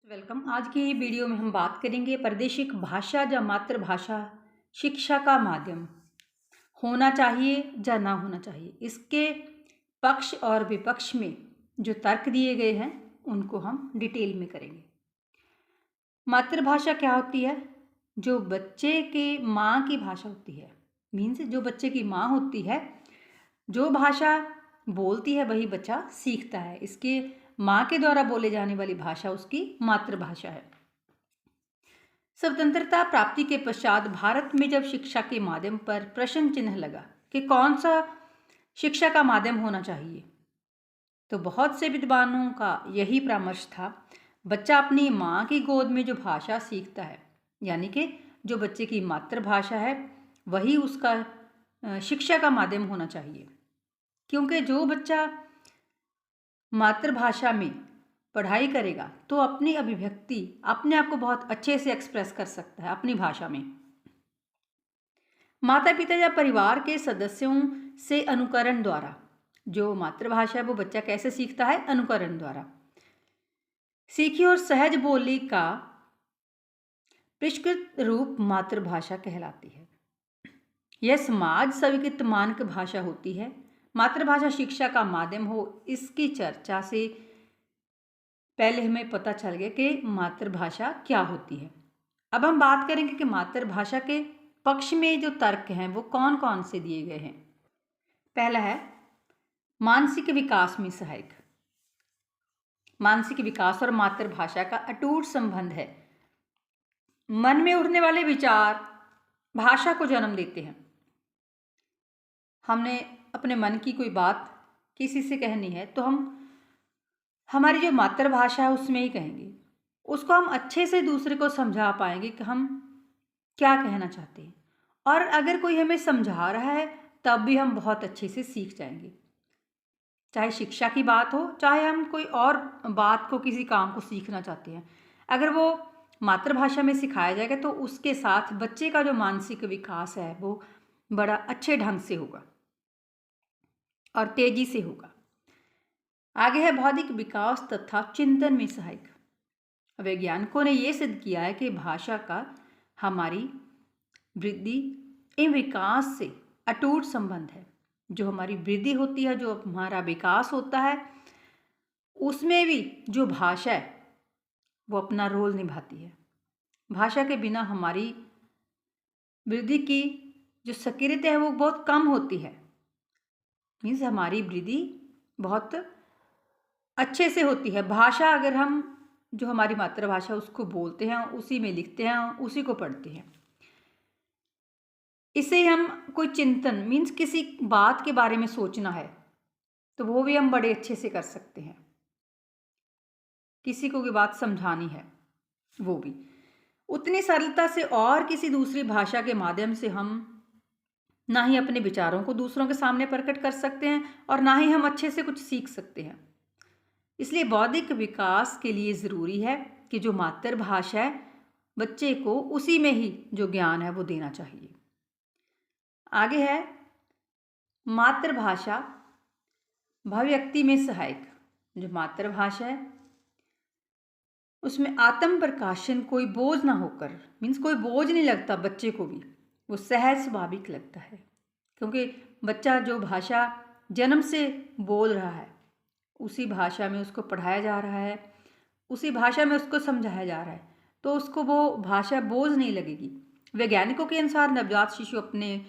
Welcome. आज की video में हम बात करेंगे प्रादेशिक भाषा या मातृभाषा शिक्षा का माध्यम होना चाहिए या ना होना चाहिए। इसके पक्ष और विपक्ष में जो तर्क दिए गए हैं उनको हम डिटेल में करेंगे। मातृभाषा क्या होती है? जो बच्चे के माँ की भाषा होती है, मीन्स जो बच्चे की माँ होती है, जो भाषा बोलती है वही बच्चा सीखता है। इसके माँ के द्वारा बोले जाने वाली भाषा उसकी मातृभाषा है। स्वतंत्रता प्राप्ति के पश्चात भारत में जब शिक्षा के माध्यम पर प्रश्न चिन्ह लगा कि कौन सा शिक्षा का माध्यम होना चाहिए, तो बहुत से विद्वानों का यही परामर्श था, बच्चा अपनी माँ की गोद में जो भाषा सीखता है, यानी कि जो बच्चे की मातृभाषा है, वही उसका शिक्षा का माध्यम होना चाहिए। क्योंकि जो बच्चा मातृभाषा में पढ़ाई करेगा तो अपनी अभिव्यक्ति अपने आप को बहुत अच्छे से एक्सप्रेस कर सकता है अपनी भाषा में। माता पिता या परिवार के सदस्यों से अनुकरण द्वारा, जो मातृभाषा है वो बच्चा कैसे सीखता है? अनुकरण द्वारा। सीखी और सहज बोली का परिष्कृत रूप मातृभाषा कहलाती है। यह समाज स्वीकृत मानक भाषा होती है। मातृभाषा शिक्षा का माध्यम हो, इसकी चर्चा से पहले हमें पता चल गया कि मातृभाषा क्या होती है। अब हम बात करेंगे कि मातृभाषा के पक्ष में जो तर्क हैं वो कौन कौन से दिए गए हैं। पहला है मानसिक विकास में सहायक। मानसिक विकास और मातृभाषा का अटूट संबंध है। मन में उठने वाले विचार भाषा को जन्म देते हैं। हमने अपने मन की कोई बात किसी से कहनी है तो हम हमारी जो मातृभाषा है उसमें ही कहेंगे। उसको हम अच्छे से दूसरे को समझा पाएंगे कि हम क्या कहना चाहते हैं, और अगर कोई हमें समझा रहा है तब भी हम बहुत अच्छे से सीख जाएंगे। चाहे शिक्षा की बात हो, चाहे हम कोई और बात को, किसी काम को सीखना चाहते हैं, अगर वो मातृभाषा में सिखाया जाएगा तो उसके साथ बच्चे का जो मानसिक विकास है वो बड़ा अच्छे ढंग से होगा और तेजी से होगा। आगे है बौद्धिक विकास तथा चिंतन में सहायक। वैज्ञानिकों ने यह सिद्ध किया है कि भाषा का हमारी वृद्धि एवं विकास से अटूट संबंध है। जो हमारी वृद्धि होती है, जो हमारा विकास होता है, उसमें भी जो भाषा है वो अपना रोल निभाती है। भाषा के बिना हमारी वृद्धि की जो सक्रियता है वो बहुत कम होती है। मीन्स हमारी वृद्धि बहुत अच्छे से होती है। भाषा अगर हम जो हमारी मातृभाषा उसको बोलते हैं, उसी में लिखते हैं, उसी को पढ़ते हैं, इससे हम कोई चिंतन, मीन्स किसी बात के बारे में सोचना है तो वो भी हम बड़े अच्छे से कर सकते हैं। किसी को कोई बात समझानी है वो भी उतनी सरलता से, और किसी दूसरी भाषा के माध्यम से हम ना ही अपने विचारों को दूसरों के सामने प्रकट कर सकते हैं और ना ही हम अच्छे से कुछ सीख सकते हैं। इसलिए बौद्धिक विकास के लिए ज़रूरी है कि जो मातृभाषा है बच्चे को उसी में ही जो ज्ञान है वो देना चाहिए। आगे है मातृभाषा अभिव्यक्ति में सहायक। जो मातृभाषा है उसमें आत्म प्रकाशन कोई बोझ ना होकर, मीन्स कोई बोझ नहीं लगता बच्चे को भी, वो सहज स्वाभाविक लगता है। क्योंकि बच्चा जो भाषा जन्म से बोल रहा है उसी भाषा में उसको पढ़ाया जा रहा है, उसी भाषा में उसको समझाया जा रहा है, तो उसको वो भाषा बोझ नहीं लगेगी। वैज्ञानिकों के अनुसार नवजात शिशु अपने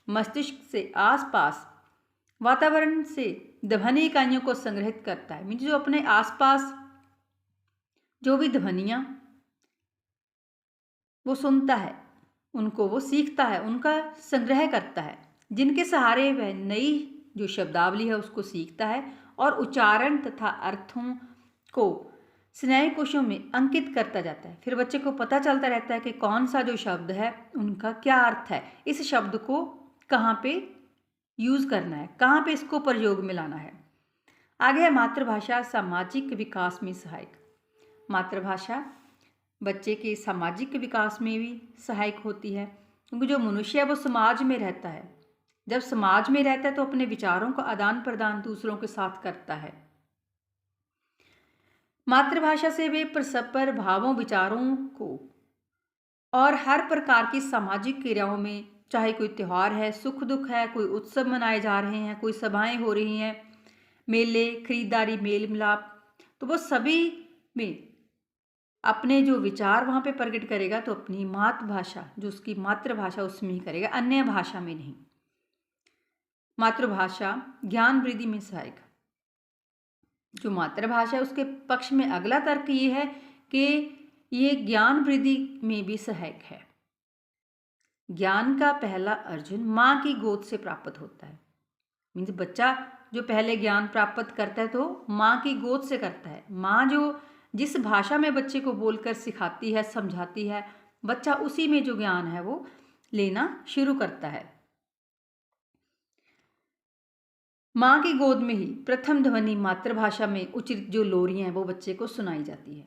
मस्तिष्क से आसपास वातावरण से ध्वनि इकाइयों को संग्रहित करता है। मीन्स जो अपने आसपास जो भी ध्वनियाँ वो सुनता है उनको वो सीखता है, उनका संग्रह करता है, जिनके सहारे वह नई जो शब्दावली है उसको सीखता है और उच्चारण तथा अर्थों को स्नायु कोशों में अंकित करता जाता है। फिर बच्चे को पता चलता रहता है कि कौन सा जो शब्द है उनका क्या अर्थ है, इस शब्द को कहाँ पे यूज़ करना है, कहाँ पे इसको प्रयोग में लाना है। आगे है मातृभाषा सामाजिक विकास में सहायक। मातृभाषा बच्चे के सामाजिक विकास में भी सहायक होती है, क्योंकि जो मनुष्य है वो समाज में रहता है। जब समाज में रहता है तो अपने विचारों का आदान प्रदान दूसरों के साथ करता है। मातृभाषा से वे परस्पर भावों, विचारों को और हर प्रकार की सामाजिक क्रियाओं में, चाहे कोई त्योहार है, सुख दुख है, कोई उत्सव मनाए जा रहे हैं, कोई सभाएं हो रही हैं, मेले, खरीदारी, मेल मिलाप, तो वो सभी में अपने जो विचार वहाँ पे प्रकट करेगा तो अपनी मातृभाषा, जो उसकी मातृभाषा उसमें ही करेगा, अन्य भाषा में नहीं। मातृभाषा ज्ञान वृद्धि में सहायक। जो मातृभाषा है उसके पक्ष में अगला तर्क ये है कि ये ज्ञान वृद्धि में भी सहायक है। ज्ञान का पहला अर्जुन माँ की गोद से प्राप्त होता है। मीन्स बच्चा जो पहले ज्ञान प्राप्त करता है तो माँ की गोद से करता है। माँ जो जिस भाषा में बच्चे को बोलकर सिखाती है, समझाती है, बच्चा उसी में जो ज्ञान है वो लेना शुरू करता है। माँ की गोद में ही प्रथम ध्वनि मातृभाषा में उच्चरित जो लोरियां हैं वो बच्चे को सुनाई जाती है।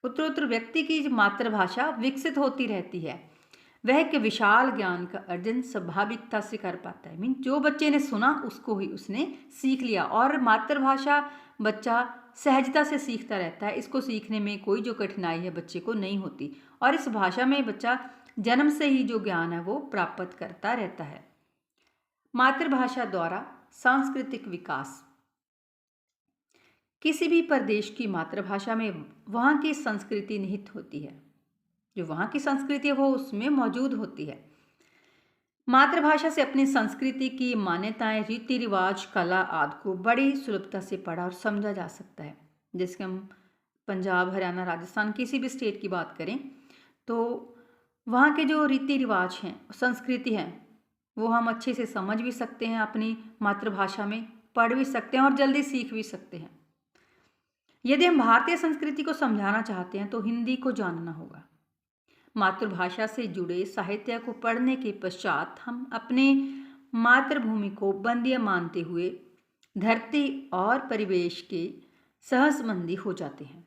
उत्तरोत्तर व्यक्ति की जो मातृभाषा विकसित होती रहती है, वह के विशाल ज्ञान का अर्जन स्वाभाविकता से कर पाता है। मीन जो बच्चे ने सुना उसको ही उसने सीख लिया, और मातृभाषा बच्चा सहजता से सीखता रहता है। इसको सीखने में कोई जो कठिनाई है बच्चे को नहीं होती, और इस भाषा में बच्चा जन्म से ही जो ज्ञान है वो प्राप्त करता रहता है। मातृभाषा द्वारा सांस्कृतिक विकास। किसी भी प्रदेश की मातृभाषा में वहाँ की संस्कृति निहित होती है। जो वहाँ की संस्कृति है वो उसमें मौजूद होती है। मातृभाषा से अपनी संस्कृति की मान्यताएं, रीति रिवाज, कला आदि को बड़ी सुलभता से पढ़ा और समझा जा सकता है। जैसे हम पंजाब, हरियाणा, राजस्थान किसी भी स्टेट की बात करें तो वहाँ के जो रीति रिवाज हैं, संस्कृति हैं, वो हम अच्छे से समझ भी सकते हैं, अपनी मातृभाषा में पढ़ भी सकते हैं और जल्दी सीख भी सकते हैं। यदि हम भारतीय संस्कृति को समझाना चाहते हैं तो हिंदी को जानना होगा। मातृभाषा से जुड़े साहित्य को पढ़ने के पश्चात हम अपने मातृभूमि को वंद्य मानते हुए धरती और परिवेश के सहसंबंधी हो जाते हैं।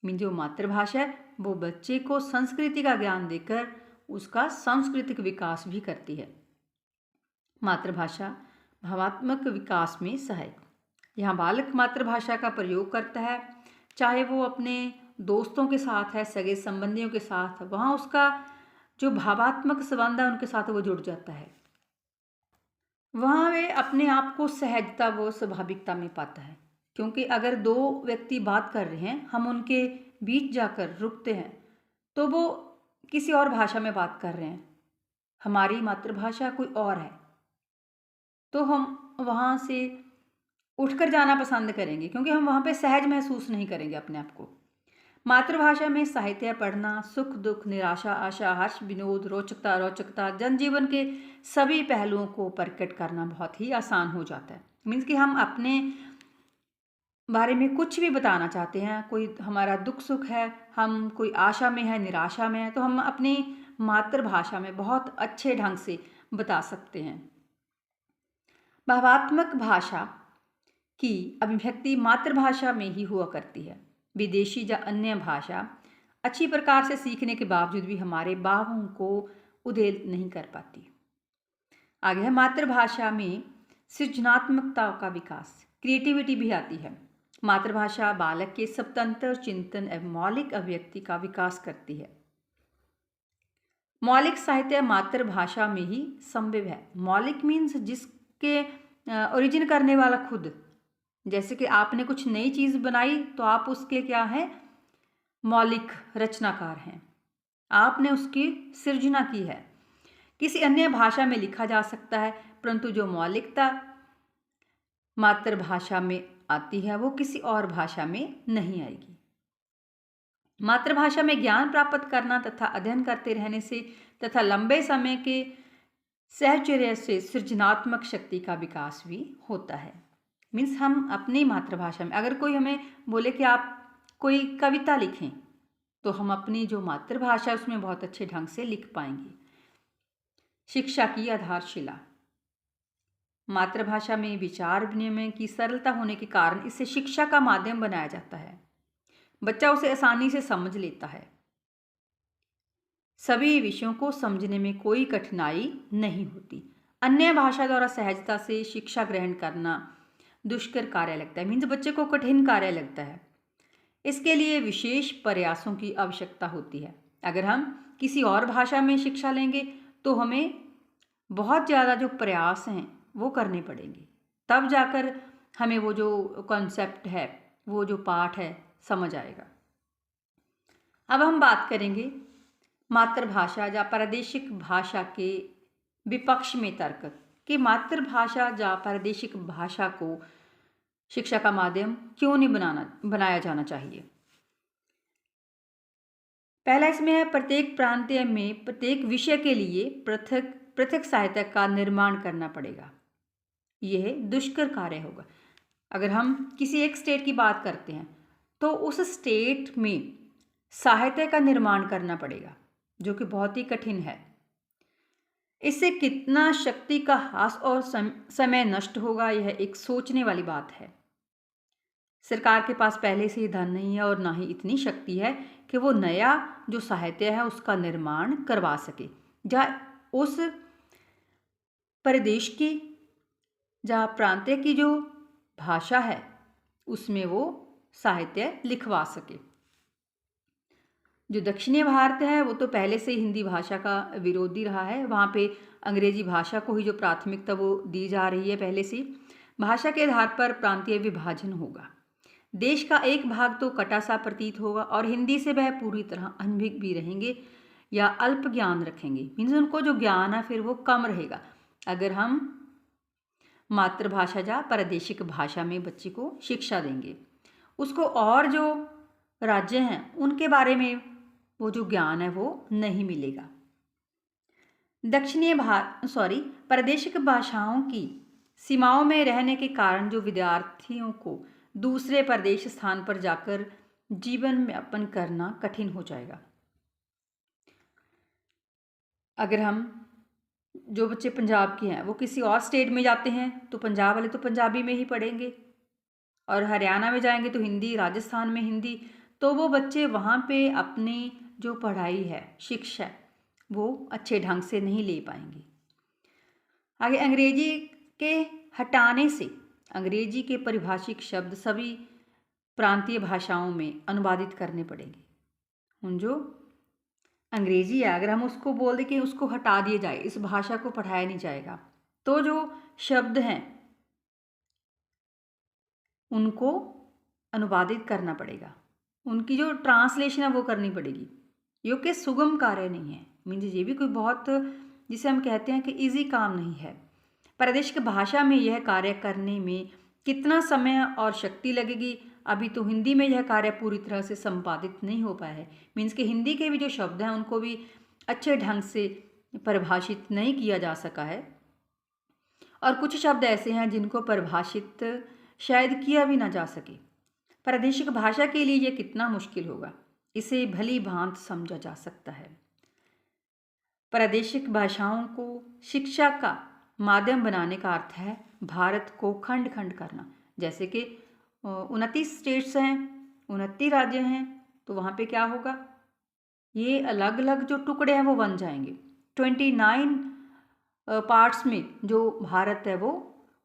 जो मातृभाषा है वो बच्चे को संस्कृति का ज्ञान देकर उसका सांस्कृतिक विकास भी करती है। मातृभाषा भावात्मक विकास में सहायक। यहाँ बालक मातृभाषा का प्रयोग करता है, चाहे वो अपने दोस्तों के साथ है, सगे संबंधियों के साथ, वहाँ उसका जो भावात्मक संबंध है उनके साथ वो जुड़ जाता है। वहाँ वे अपने आप को सहजता व स्वाभाविकता में पाता है। क्योंकि अगर दो व्यक्ति बात कर रहे हैं, हम उनके बीच जाकर रुकते हैं तो वो किसी और भाषा में बात कर रहे हैं, हमारी मातृभाषा कोई और है, तो हम वहाँ से उठकर जाना पसंद करेंगे, क्योंकि हम वहाँ पे सहज महसूस नहीं करेंगे अपने आप को। मातृभाषा में साहित्य पढ़ना सुख दुख, निराशा, आशा, हर्ष, विनोद, रोचकता, जनजीवन के सभी पहलुओं को प्रकट करना बहुत ही आसान हो जाता है। मीन्स कि हम अपने बारे में कुछ भी बताना चाहते हैं, कोई हमारा दुख सुख है, हम कोई आशा में है, निराशा में है, तो हम अपनी मातृभाषा में बहुत अच्छे ढंग से बता सकते हैं। भावात्मक भाषा की अभिव्यक्ति मातृभाषा में ही हुआ करती है। विदेशी या अन्य भाषा अच्छी प्रकार से सीखने के बावजूद भी हमारे भावों को उदेल नहीं कर पाती। आगे है मातृभाषा में सृजनात्मकता का विकास, क्रिएटिविटी भी आती है। मातृभाषा बालक के स्वतंत्र चिंतन एवं मौलिक अभिव्यक्ति का विकास करती है। मौलिक साहित्य मातृभाषा में ही संभव है। मौलिक मीन्स जिसके ओरिजिन करने वाला खुद, जैसे कि आपने कुछ नई चीज़ बनाई तो आप उसके क्या है, मौलिक रचनाकार हैं, आपने उसकी सृजना की है। किसी अन्य भाषा में लिखा जा सकता है, परंतु जो मौलिकता मातृभाषा में आती है वो किसी और भाषा में नहीं आएगी। मातृभाषा में ज्ञान प्राप्त करना तथा अध्ययन करते रहने से तथा लंबे समय के सहचर्य से सृजनात्मक शक्ति का विकास भी होता है। मीन्स हम अपनी मातृभाषा में, अगर कोई हमें बोले कि आप कोई कविता लिखें, तो हम अपनी जो मातृभाषा है उसमें बहुत अच्छे ढंग से लिख पाएंगे। शिक्षा की आधारशिला। मातृभाषा में विचार विनिमय की सरलता होने के कारण इसे शिक्षा का माध्यम बनाया जाता है। बच्चा उसे आसानी से समझ लेता है। सभी विषयों को समझने में कोई कठिनाई नहीं होती। अन्य भाषा द्वारा सहजता से शिक्षा ग्रहण करना दुष्कर कार्य लगता है। मीन्स बच्चे को कठिन कार्य लगता है। इसके लिए विशेष प्रयासों की आवश्यकता होती है। अगर हम किसी और भाषा में शिक्षा लेंगे तो हमें बहुत ज़्यादा जो प्रयास हैं वो करने पड़ेंगे, तब जाकर हमें वो जो कॉन्सेप्ट है, वो जो पाठ है, समझ आएगा। अब हम बात करेंगे मातृभाषा या प्रादेशिक भाषा के विपक्ष में तर्क कि मातृभाषा या प्रादेशिक भाषा को शिक्षा का माध्यम क्यों नहीं बनाया जाना चाहिए। पहला इसमें है, प्रत्येक प्रांतीय में प्रत्येक विषय के लिए पृथक पृथक साहित्य का निर्माण करना पड़ेगा। यह दुष्कर कार्य होगा। अगर हम किसी एक स्टेट की बात करते हैं तो उस स्टेट में साहित्य का निर्माण करना पड़ेगा, जो कि बहुत ही कठिन है। इससे कितना शक्ति का ह्रास और समय नष्ट होगा, यह एक सोचने वाली बात है। सरकार के पास पहले से ही धन नहीं है और ना ही इतनी शक्ति है कि वो नया जो साहित्य है उसका निर्माण करवा सके, या उस प्रदेश की या प्रांतीय की जो भाषा है उसमें वो साहित्य लिखवा सके। जो दक्षिणी भारत है वो तो पहले से हिंदी भाषा का विरोधी रहा है। वहाँ पे अंग्रेजी भाषा को ही जो प्राथमिकता वो दी जा रही है पहले से। भाषा के आधार पर प्रांतीय विभाजन होगा। देश का एक भाग तो कटा सा प्रतीत होगा और हिंदी से वह पूरी तरह अनभिज्ञ भी रहेंगे या अल्प ज्ञान रखेंगे। मीन्स उनको जो ज्ञान है फिर वो कम रहेगा। अगर हम मातृभाषा या प्रादेशिक भाषा में बच्चे को शिक्षा देंगे, उसको और जो राज्य हैं उनके बारे में वो जो ज्ञान है वो नहीं मिलेगा। प्रादेशिक भाषाओं की सीमाओं में रहने के कारण जो विद्यार्थियों को दूसरे प्रदेश स्थान पर जाकर जीवन यापन करना कठिन हो जाएगा। अगर हम जो बच्चे पंजाब के हैं वो किसी और स्टेट में जाते हैं तो पंजाब वाले तो पंजाबी में ही पढ़ेंगे, और हरियाणा में जाएंगे तो हिंदी, राजस्थान में हिंदी। तो वो बच्चे वहाँ पे अपनी जो पढ़ाई है, शिक्षा, वो अच्छे ढंग से नहीं ले पाएंगे। आगे अंग्रेजी के हटाने से अंग्रेजी के परिभाषिक शब्द सभी प्रांतीय भाषाओं में अनुवादित करने पड़ेंगे। उन जो अंग्रेजी है अगर हम उसको बोल दें कि उसको हटा दिया जाए, इस भाषा को पढ़ाया नहीं जाएगा, तो जो शब्द हैं उनको अनुवादित करना पड़ेगा, उनकी जो ट्रांसलेशन है वो करनी पड़ेगी। ये कि सुगम कार्य नहीं है। मीन्स ये भी कोई बहुत, जिसे हम कहते हैं कि इजी काम नहीं है। प्रादेशिक भाषा में यह कार्य करने में कितना समय और शक्ति लगेगी। अभी तो हिंदी में यह कार्य पूरी तरह से संपादित नहीं हो पाया है। मीन्स कि हिंदी के भी जो शब्द हैं उनको भी अच्छे ढंग से परिभाषित नहीं किया जा सका है, और कुछ शब्द ऐसे हैं जिनको परिभाषित शायद किया भी ना जा सके। प्रादेशिक भाषा के लिए यह कितना मुश्किल होगा, इसे भली भांति समझा जा सकता है। प्रादेशिक भाषाओं को शिक्षा का माध्यम बनाने का अर्थ है भारत को खंड खंड करना। जैसे कि 29 स्टेट्स हैं, 29 राज्य हैं, तो वहाँ पे क्या होगा, ये अलग अलग जो टुकड़े हैं वो बन जाएंगे। 29 पार्ट्स में जो भारत है वो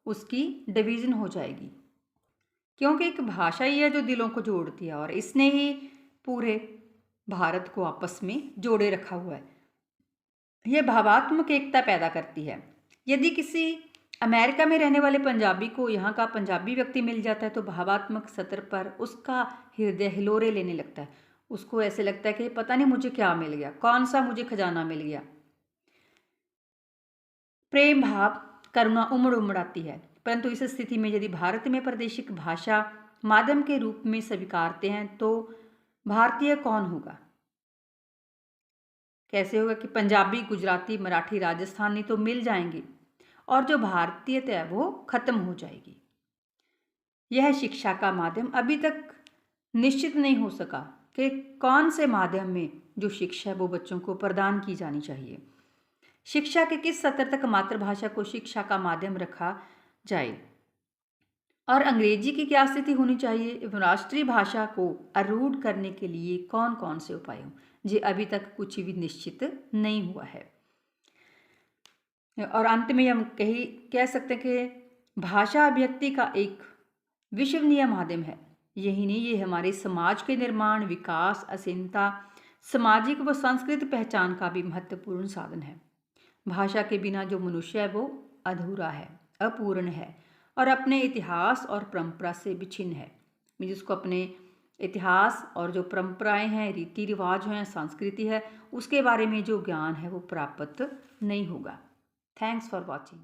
उसकी डिवीज़न हो जाएगी, क्योंकि एक भाषा ही है जो दिलों को जोड़ती है और इसने ही पूरे भारत को आपस में जोड़े रखा हुआ है। यह भावात्मक एकता पैदा करती है। यदि किसी अमेरिका में रहने वाले पंजाबी को यहाँ का पंजाबी व्यक्ति मिल जाता है तो भावात्मक स्तर पर उसका हृदय हिलोरे लेने लगता है। उसको ऐसे लगता है कि पता नहीं मुझे क्या मिल गया, कौन सा मुझे खजाना मिल गया। प्रेम भाव, करुणा उमड़ उमड़ आती है। परंतु इस स्थिति में यदि भारत में प्रादेशिक भाषा माध्यम के रूप में स्वीकारते हैं तो भारतीय कौन होगा? कैसे होगा कि पंजाबी, गुजराती, मराठी, राजस्थानी तो मिल जाएंगे और जो भारतीयता है वो खत्म हो जाएगी। यह शिक्षा का माध्यम अभी तक निश्चित नहीं हो सका कि कौन से माध्यम में जो शिक्षा है वो बच्चों को प्रदान की जानी चाहिए। शिक्षा के किस स्तर तक मातृभाषा को शिक्षा का माध्यम रखा जाए और अंग्रेजी की क्या स्थिति होनी चाहिए। राष्ट्रीय भाषा को आरूढ़ करने के लिए कौन कौन से उपाय हों, ये अभी तक कुछ भी निश्चित नहीं हुआ है। और अंत में हम कह सकते हैं कि भाषा अभिव्यक्ति का एक विश्वसनीय माध्यम है। यही नहीं, ये हमारे समाज के निर्माण, विकास, असीमता, सामाजिक व सांस्कृतिक पहचान का भी महत्वपूर्ण साधन है। भाषा के बिना जो मनुष्य है वो अधूरा है, अपूर्ण है और अपने इतिहास और परंपरा से विच्छिन्न है। जिसको अपने इतिहास और जो परंपराएं हैं, रीति रिवाज हैं, संस्कृति है, उसके बारे में जो ज्ञान है वो प्राप्त नहीं होगा। Thanks for watching.